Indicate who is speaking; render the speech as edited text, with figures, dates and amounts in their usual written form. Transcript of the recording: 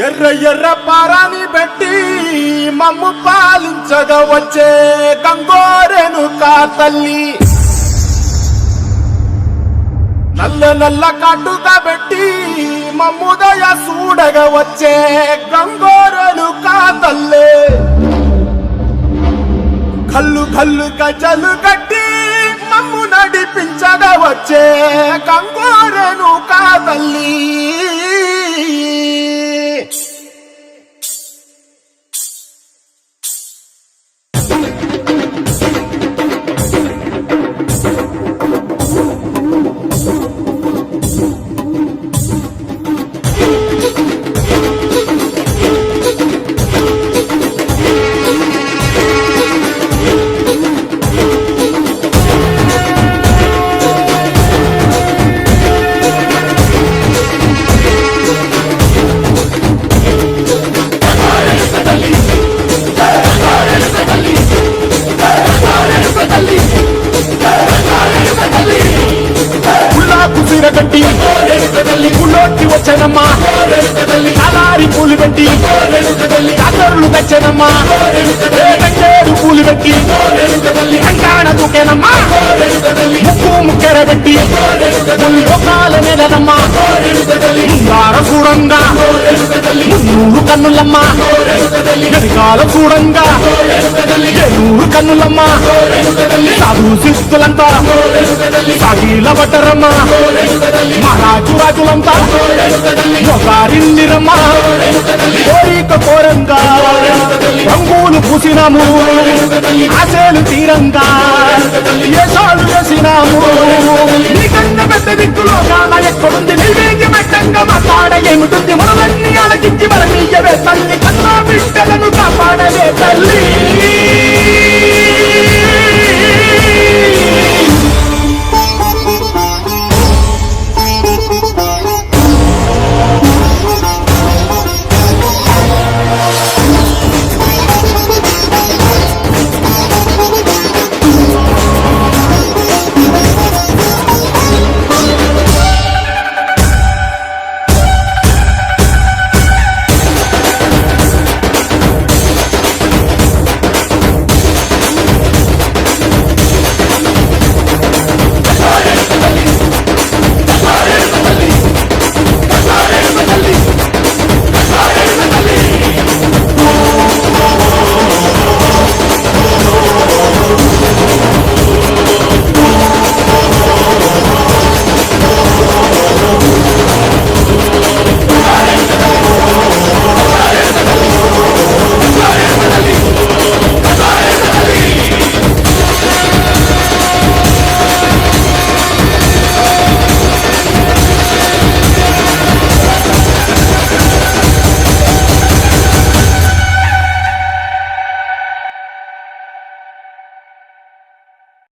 Speaker 1: ఎర్ర ఎర్ర పారాని పెట్టి మమ్ము పాలించగా వచ్చే గంగోరెను కా తల్లి, నల్ల నల్ల కాటుగా పెట్టి మమ్ముదయ చూడగా వచ్చే గంగోరెను కా తల్లి, కల్లు కల్లు గజలు కట్టి మమ్ము నడిపించగా వచ్చే గంగోరెను కా తల్లి. కట్టి గుళ్ళోకి వచ్చనమ్మా, అలారి పూలు పెట్టి కాకరులు తెచ్చనమ్మా, తంగేరు పూలు పెట్టి కంకాణ దూకేనమ్మా, ముక్కు ముక్కెర పెట్టి లోకాల నెలనమ్మా, చూడంగా నూరు కన్నులమ్మా, వెనకాల చూడంగా నూరు కన్నులమ్మా, సాధు శిస్తులంతా సాగిల బట్టరమ్మా, మహారాజు రాజులంతా ఒకరిందిరమ్మా, కోరిక కోరంగా రంగులు పూసినాము, ఆశలు తీరంగా ఏసాలు చేసినాము, నీకన్నా పెద్ద దిక్కులో కాల ఎక్కడుంది, నీవేగి మెట్టంగా మాట్లాడ ఏమిటుంది, మనలన్నీ ఆలకించి మన నీయవే తల్లి, కన్నా బిడ్డలను కాపాడవే తల్లి.